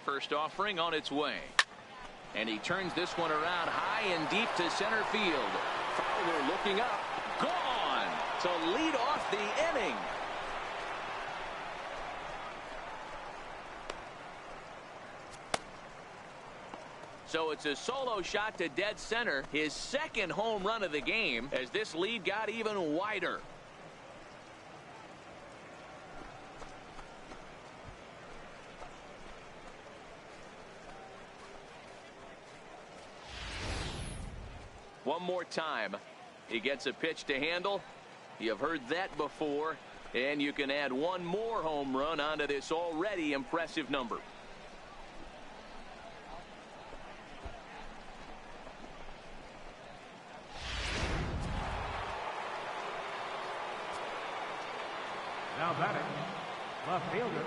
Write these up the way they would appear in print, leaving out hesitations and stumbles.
First offering on its way. And he turns this one around high and deep to center field. Fowler looking up. Gone to lead off the inning. So it's a solo shot to dead center. His second home run of the game as this lead got even wider. One more time. He gets a pitch to handle. You've heard that before. And you can add one more home run onto this already impressive number. Now batting, left fielder,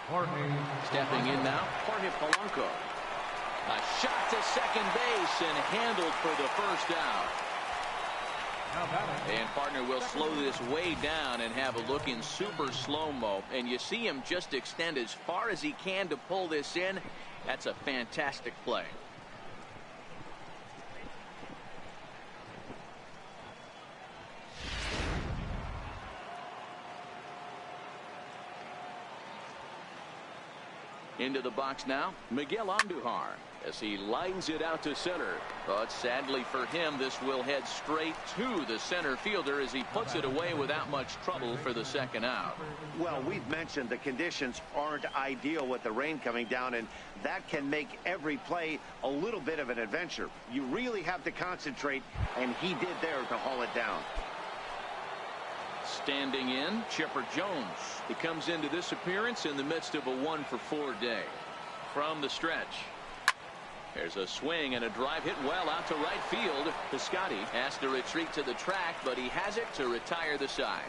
Jorge. Stepping in now, Jorge Polanco. A shot to second base and handled for the first out. Now batting. And partner will slow this way down and have a look in super slow-mo. And you see him just extend as far as he can to pull this in. That's a fantastic play. Into the box now, Miguel Andujar as he lines it out to center. But sadly for him, this will head straight to the center fielder as he puts it away without much trouble for the second out. Well, we've mentioned the conditions aren't ideal with the rain coming down, and that can make every play a little bit of an adventure. You really have to concentrate, and he did there to haul it down. Standing in, Chipper Jones. He comes into this appearance in the midst of a 1-for-4 day. From the stretch. There's a swing and a drive hit well out to right field. Piscotty has to retreat to the track, but he has it to retire the side.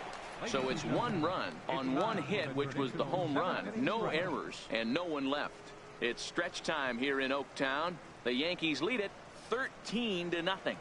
So it's one run on one hit, which was the home run. No errors and no one left. It's stretch time here in Oaktown. The Yankees lead it 13-0.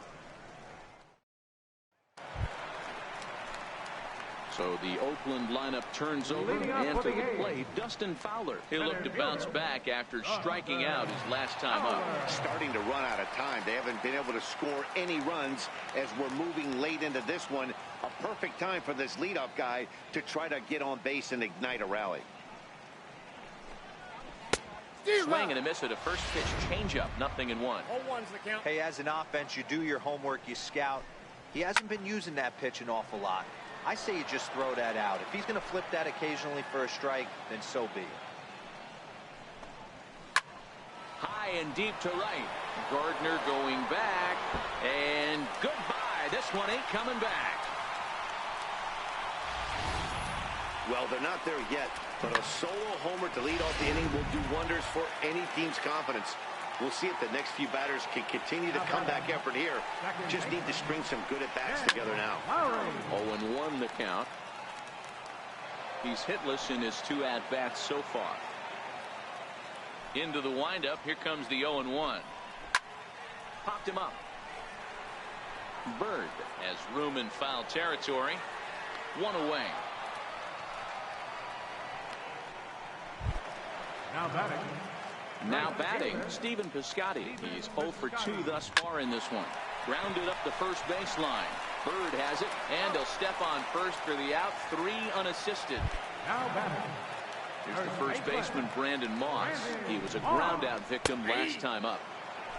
So the Oakland lineup turns over, and to the plate, Dustin Fowler. He'll look to bounce back after striking out his last time up. Starting to run out of time. They haven't been able to score any runs as we're moving late into this one. A perfect time for this leadoff guy to try to get on base and ignite a rally. Swing and a miss at a first pitch changeup. 0-1. Hey, as an offense, you do your homework, you scout. He hasn't been using that pitch an awful lot. I say you just throw that out. If he's going to flip that occasionally for a strike, then so be it. High and deep to right. Gardner going back. And goodbye. This one ain't coming back. Well, they're not there yet, but a solo homer to lead off the inning will do wonders for any team's confidence. We'll see if the next few batters can continue the comeback effort here. Just need to string some good at-bats together now. 0-1 the count. He's hitless in his 2 at-bats so far. Into the windup. Here comes the 0-1. Popped him up. Bird has room in foul territory. 1 away. Now batting, Stephen Piscotty. He's 0 for 2 thus far in this one. Grounded up the first baseline. Bird has it, and he'll step on first for the out. 3 unassisted. Here's the first baseman, Brandon Moss. He was a ground-out victim last time up.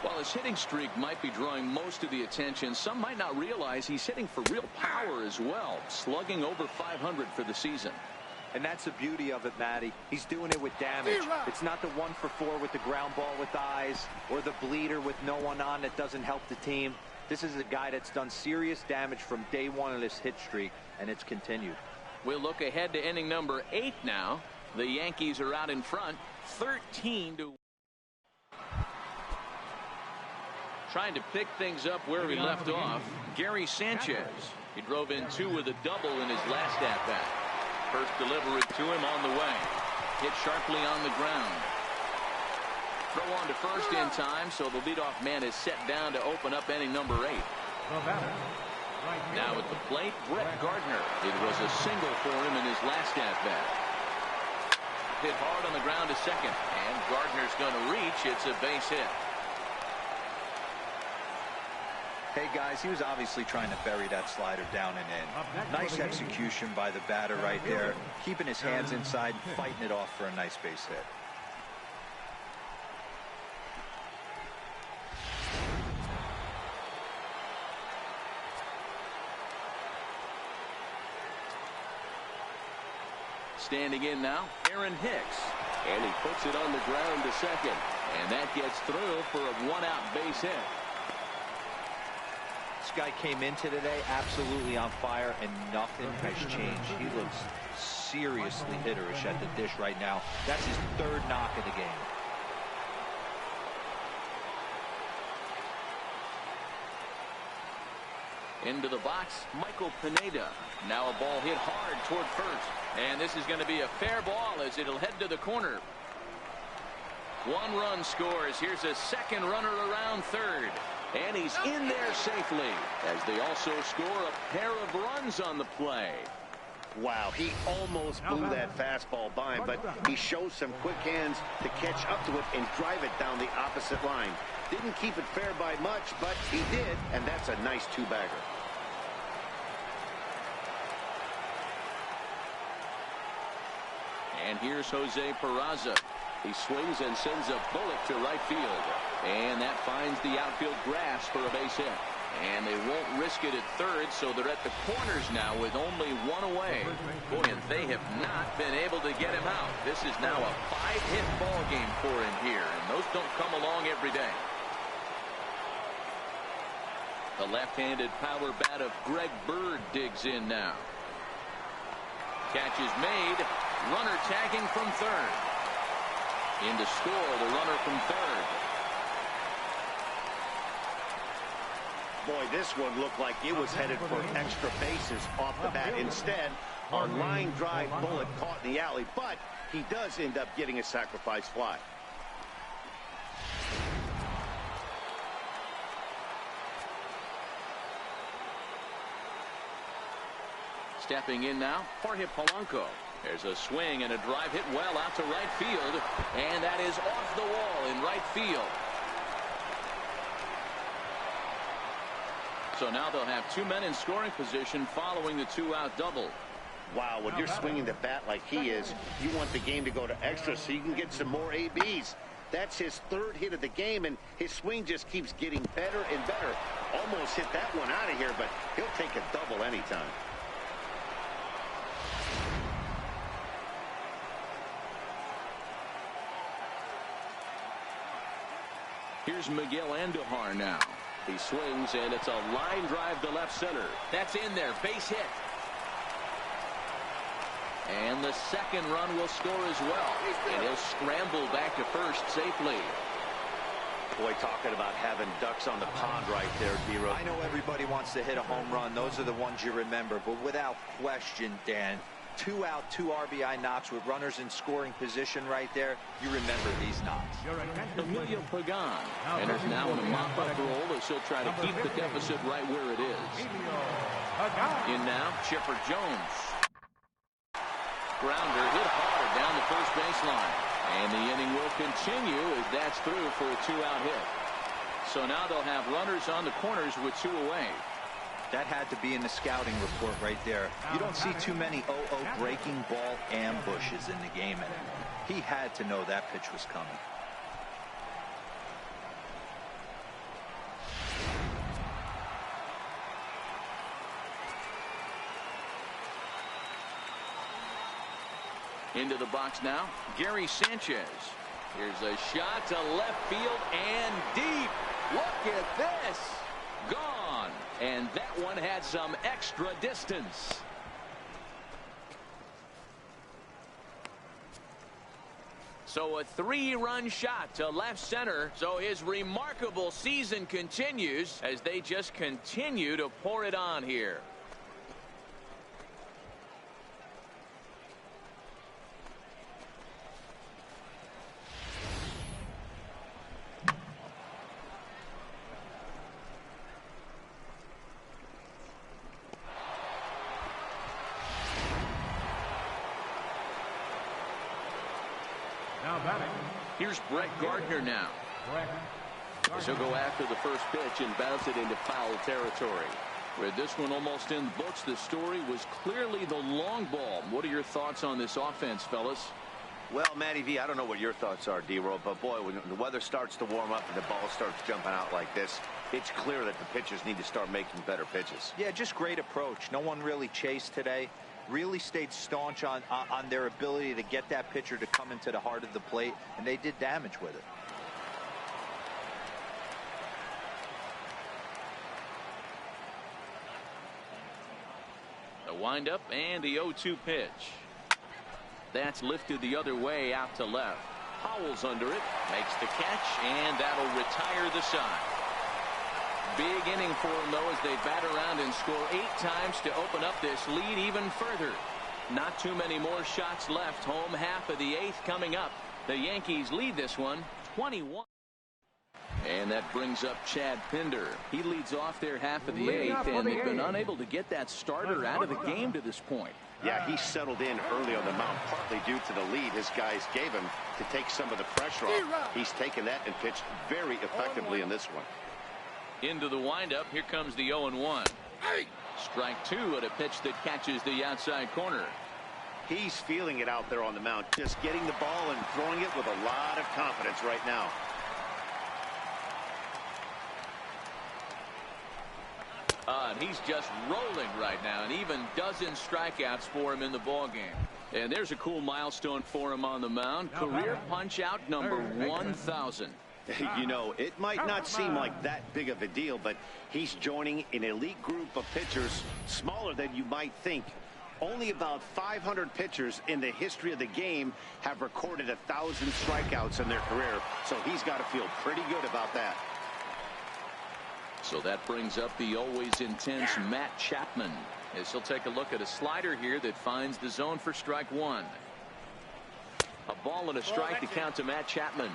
While his hitting streak might be drawing most of the attention, some might not realize he's hitting for real power as well, slugging over 500 for the season. And that's the beauty of it, Matty. He's doing it with damage. It's not the 1-for-4 with the ground ball with eyes or the bleeder with no one on that doesn't help the team. This is a guy that's done serious damage from day one of this hit streak, and it's continued. We'll look ahead to inning number 8 now. The Yankees are out in front, 13-1. Trying to pick things up where we left off, Gary Sanchez. He drove in 2 with a double in his last at-bat. First delivery to him on the way. Hit sharply on the ground. Throw on to first in time, so the leadoff man is set down to open up inning number 8. Now at the plate, Brett Gardner. It was a single for him in his last at-bat. Hit hard on the ground to second, and Gardner's going to reach. It's a base hit. Hey, guys, he was obviously trying to bury that slider down and in. Nice execution by the batter right there, keeping his hands inside and fighting it off for a nice base hit. Standing in now, Aaron Hicks. And he puts it on the ground to second. And that gets through for a one-out base hit. This guy came into today absolutely on fire, and nothing has changed. He looks seriously hitterish at the dish right now. That's his third knock of the game. Into the box, Michael Pineda. Now a ball hit hard toward first. And this is going to be a fair ball as it'll head to the corner. One run scores. Here's a second runner around third. And he's in there safely as they also score a pair of runs on the play. Wow, he almost blew that fastball by him, but he shows some quick hands to catch up to it and drive it down the opposite line. Didn't keep it fair by much, but he did, and that's a nice two-bagger. And here's Jose Peraza. He swings and sends a bullet to right field. And that finds the outfield grass for a base hit. And they won't risk it at third, so they're at the corners now with only one away. Boy, and they have not been able to get him out. This is now a 5-hit ball game for him here, and those don't come along every day. The left-handed power bat of Greg Bird digs in now. Catch is made. Runner tagging from third. In to score the runner from third. Boy, this one looked like it was headed for extra bases off the bat. Instead, a line drive bullet caught in the alley, but he does end up getting a sacrifice fly. Stepping in now, Jorge Polanco. There's a swing and a drive hit well out to right field, and that is off the wall in right field. So now they'll have two men in scoring position following the two-out double. Wow, when you're swinging the bat like he is, you want the game to go to extra so you can get some more ABs. That's his third hit of the game, and his swing just keeps getting better and better. Almost hit that one out of here, but he'll take a double anytime. Here's Miguel Andujar now. He swings, and it's a line drive to left center. That's in there. Base hit. And the second run will score as well. And he'll scramble back to first safely. Boy, talking about having ducks on the pond right there, D-Row. I know everybody wants to hit a home run. Those are the ones you remember. But without question, Dan, 2 out, 2 RBI knocks with runners in scoring position right there. You remember these knocks. Emilio Pagan enters now in a mop-up role as he'll try to keep the deficit right where it is. In now, Chipper Jones. Grounder hit hard down the first baseline. And the inning will continue as that's through for a 2-out hit. So now they'll have runners on the corners with 2 away. That had to be in the scouting report right there. You don't see too many 0-0 breaking ball ambushes in the game, and he had to know that pitch was coming. Into the box now, Gary Sanchez. Here's a shot to left field and deep. Look at this. Gone. And that one had some extra distance. So a 3-run shot to left center. So his remarkable season continues as they just continue to pour it on here. Now batting, Here's Brett Gardner now. She'll go after the first pitch and bounce it into foul territory. With this one almost in the books, the story was clearly the long ball. What are your thoughts on this offense, fellas? Well, Matty V, I don't know what your thoughts are, D-Roll, but boy, when the weather starts to warm up and the ball starts jumping out like this, it's clear that the pitchers need to start making better pitches. Yeah, just great approach. No one really chased today. Really stayed staunch on their ability to get that pitcher to come into the heart of the plate, and they did damage with it. The windup and the 0-2 pitch. That's lifted the other way out to left. Howell's under it, makes the catch, and that'll retire the side. Big inning for them, though, as they bat around and score 8 times to open up this lead even further. Not too many more shots left. Home half of the 8th coming up. The Yankees lead this one 21. And that brings up Chad Pinder. He leads off their half of the 8th, and they've been unable to get that starter out of the game to this point. Yeah, he settled in early on the mound, partly due to the lead his guys gave him to take some of the pressure off. He's taken that and pitched very effectively in this one. Into the windup, here comes the 0-1. Strike 2 at a pitch that catches the outside corner. He's feeling it out there on the mound, just getting the ball and throwing it with a lot of confidence right now. And he's just rolling right now, and even dozen strikeouts for him in the ballgame. And there's a cool milestone for him on the mound. Career punch-out number 1,000. You know, it might not seem like that big of a deal, but he's joining an elite group of pitchers smaller than you might think. Only about 500 pitchers in the history of the game have recorded 1,000 strikeouts in their career, so he's got to feel pretty good about that. So that brings up the always intense Matt Chapman, as he'll take a look at a slider here that finds the zone for strike 1. A ball and a strike to count to Matt Chapman.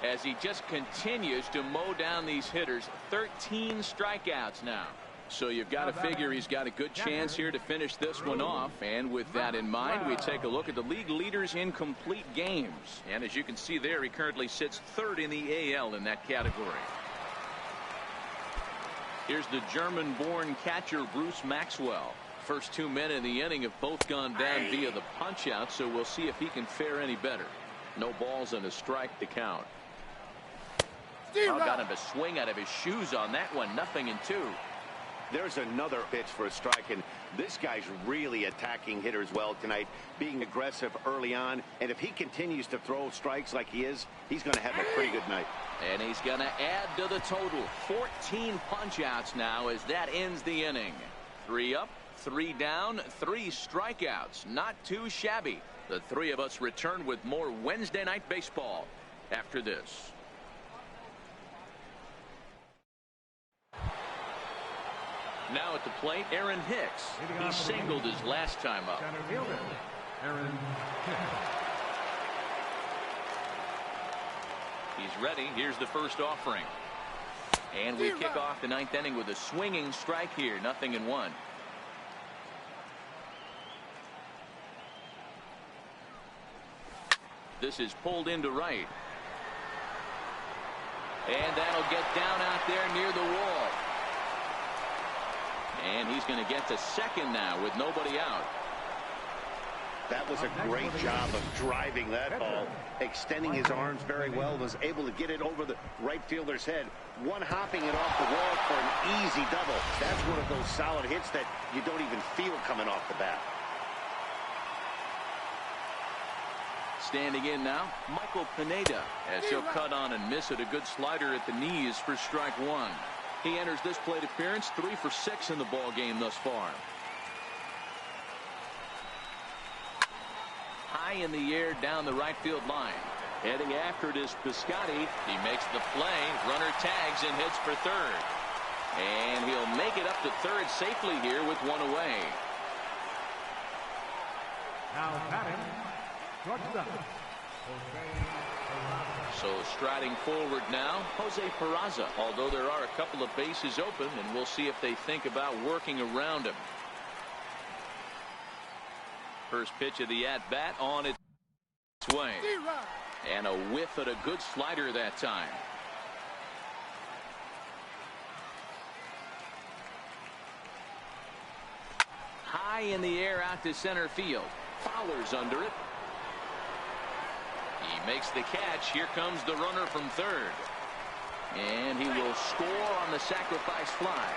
As he just continues to mow down these hitters. 13 strikeouts now. So you've got to figure he's got a good chance here to finish this one off. And with that in mind, we take a look at the league leaders in complete games. And as you can see there, he currently sits 3rd in the AL in that category. Here's the German-born catcher Bruce Maxwell. First 2 men in the inning have both gone down via the punch-out, so we'll see if he can fare any better. No balls and a strike to count. Got him to swing out of his shoes on that one. 0-2. There's another pitch for a strike, and this guy's really attacking hitters well tonight, being aggressive early on. And if he continues to throw strikes like he is, he's going to have a pretty good night. And he's going to add to the total. 14 punch-outs now as that ends the inning. 3 up, 3 down, 3 strikeouts. Not too shabby. The 3 of us return with more Wednesday Night Baseball after this. Now at the plate, Aaron Hicks. He singled his last time up. He's ready. Here's the first offering. And we kick off the 9th inning with a swinging strike here. 0-1. This is pulled into right. And that'll get down out there near the wall. And he's going to get to second now with nobody out. That was a great job of driving that ball, extending his arms very well, was able to get it over the right fielder's head, one-hopping it off the wall for an easy double. That's one of those solid hits that you don't even feel coming off the bat. Standing in now, Michael Pineda, as he'll cut on and miss at a good slider at the knees for strike 1. He enters this plate appearance 3 for 6 in the ball game thus far. high in the air down the right field line. Heading after it is Piscotty. He makes the play. Runner tags and heads for third. And he'll make it up to third safely here with one away. Now batting, shortstop. So striding forward now, Jose Peraza. Although there are a couple of bases open, and we'll see if they think about working around him. First pitch of the at-bat on its way. And a whiff at a good slider that time. High in the air out to center field. Fowler's under it. He makes the catch. Here comes the runner from third. And he will score on the sacrifice fly.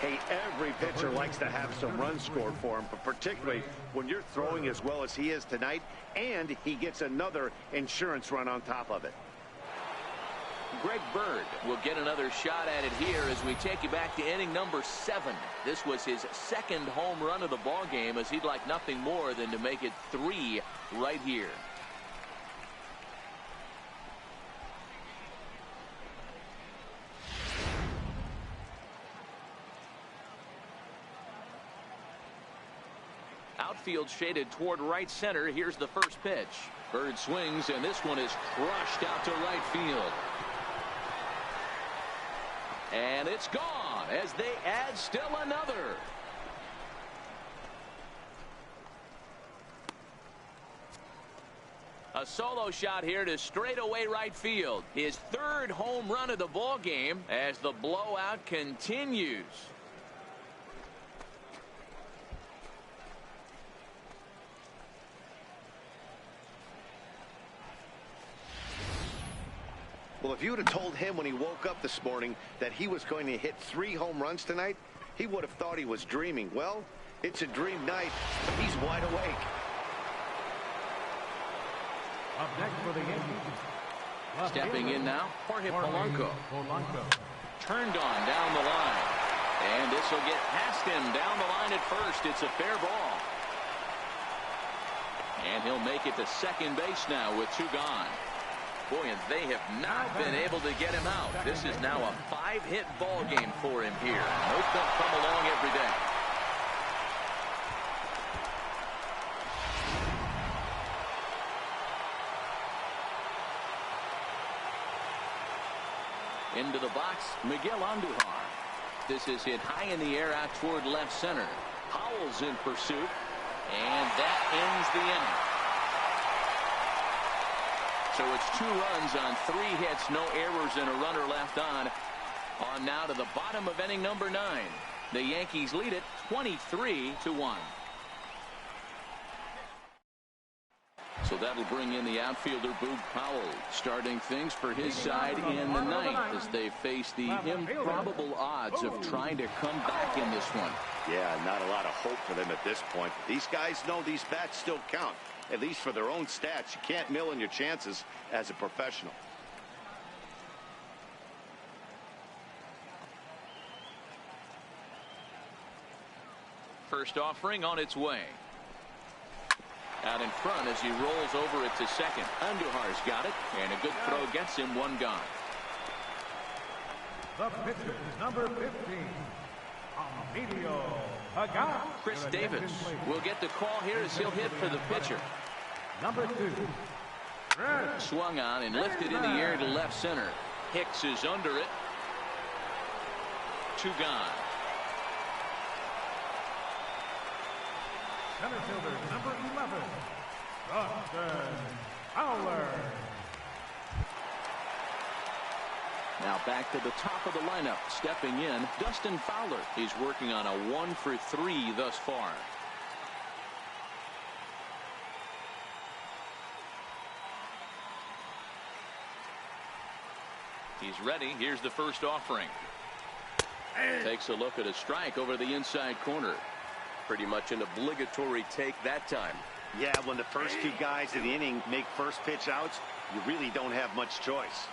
Hey, every pitcher likes to have some runs scored for him, but particularly when you're throwing as well as he is tonight, and he gets another insurance run on top of it. Greg Bird will get another shot at it here as we take you back to inning number 7. This was his second home run of the ball game, as he'd like nothing more than to make it 3 right here. Outfield shaded toward right center. Here's the first pitch. Bird swings, and this one is crushed out to right field. And it's gone as they add still another. A solo shot here to straightaway right field. His third home run of the ball game as the blowout continues. Well, if you would have told him when he woke up this morning that he was going to hit 3 home runs tonight, he would have thought he was dreaming. Well, it's a dream night, but he's wide awake. Up next for the Yankees. Stepping in now, Jorge Polanco. Turned on down the line. And this will get past him down the line at first. It's a fair ball. And he'll make it to second base now with 2 gone. Boy, and they have not been able to get him out. This is now a 5-hit ball game for him here. Those don't come along every day. Into the box, Miguel Andujar. This is hit high in the air out toward left center. Howell's in pursuit, and that ends the inning. So it's 2 runs on 3 hits, no errors, and a runner left on. On now to the bottom of inning number 9. The Yankees lead it 23-1. So that'll bring in the outfielder, Boog Powell, starting things for his side in the 9th as they face the improbable odds of trying to come back in this one. Yeah, not a lot of hope for them at this point. These guys know these bats still count, at least for their own stats. You can't mill in your chances as a professional. First offering on its way. Out in front as he rolls over it to second. Andujar's got it, and a good throw gets him 1 gone. The pitcher is number 15, Emilio Pagan. Chris Davis will get the call here as he'll hit for the pitcher. Number 2, Red. Swung on and lifted in the air to left center. Hicks is under it. 2 gone. Center fielder, number 11, Dustin Fowler. Now back to the top of the lineup. Stepping in, Dustin Fowler. He's working on a 1 for 3 thus far. He's ready. Here's the first offering. Takes a look at a strike over the inside corner. Pretty much an obligatory take that time. Yeah, when the first 2 guys in the inning make first pitch outs, you really don't have much choice.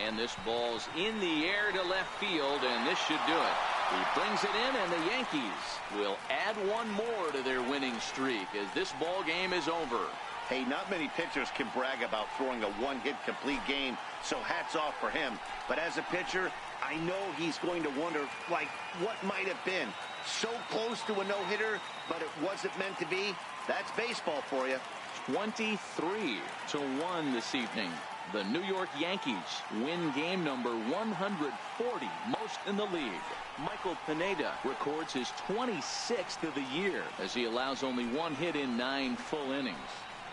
And this ball's in the air to left field, and this should do it. He brings it in, and the Yankees will add one more to their winning streak as this ball game is over. Hey, not many pitchers can brag about throwing a one-hit complete game, so hats off for him. But as a pitcher, I know he's going to wonder, like, what might have been. So close to a no-hitter, but it wasn't meant to be. That's baseball for you. 23-1 this evening. The New York Yankees win game number 140, most in the league. Michael Pineda records his 26th of the year as he allows only one hit in 9 full innings.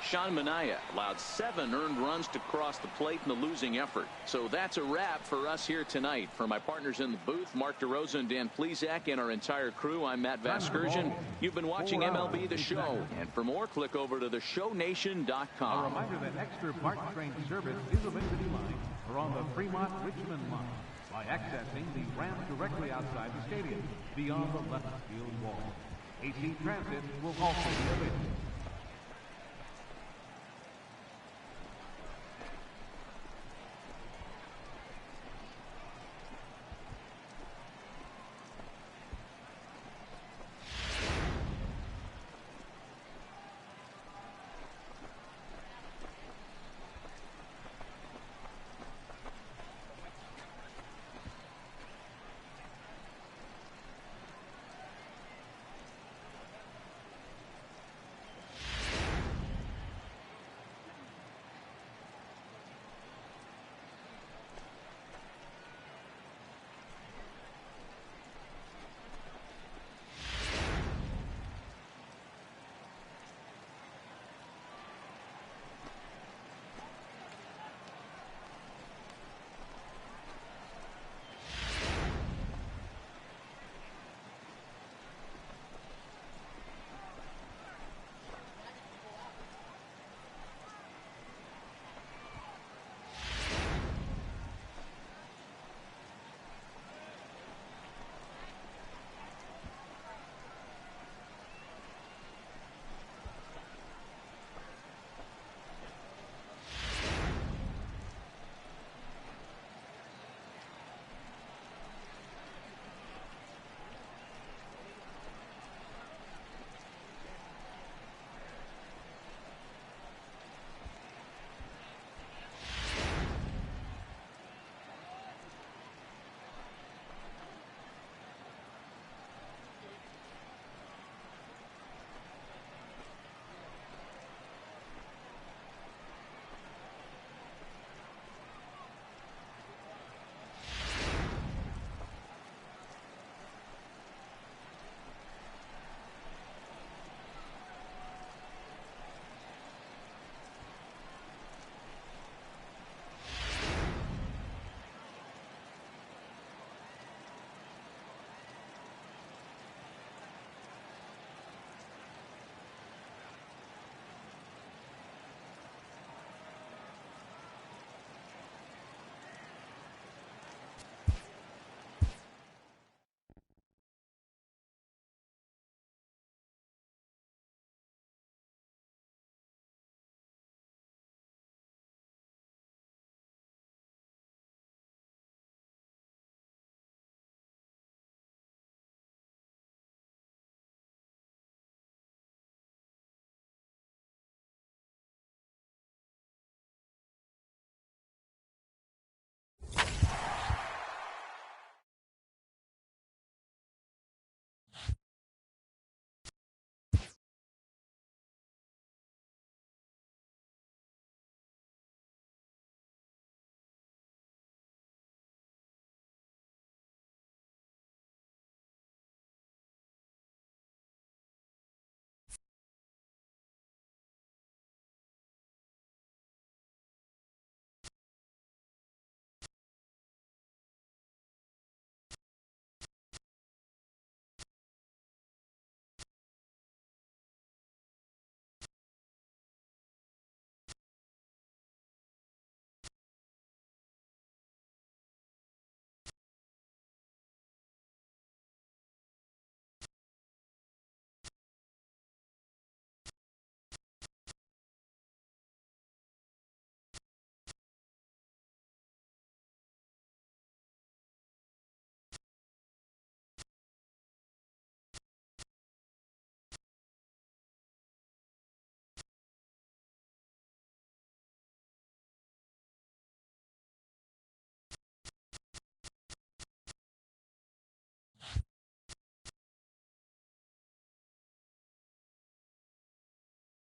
Sean Manaea allowed 7 earned runs to cross the plate in the losing effort. So that's a wrap for us here tonight. For my partners in the booth, Mark DeRosa and Dan Plesac, and our entire crew, I'm Matt Vasgersian. You've been watching MLB The Show. And for more, click over to theshownation.com. A reminder that extra parts train service is available line or on the Fremont-Richmond line by accessing the ramp directly outside the stadium beyond the left field wall. AC Transit will also be available.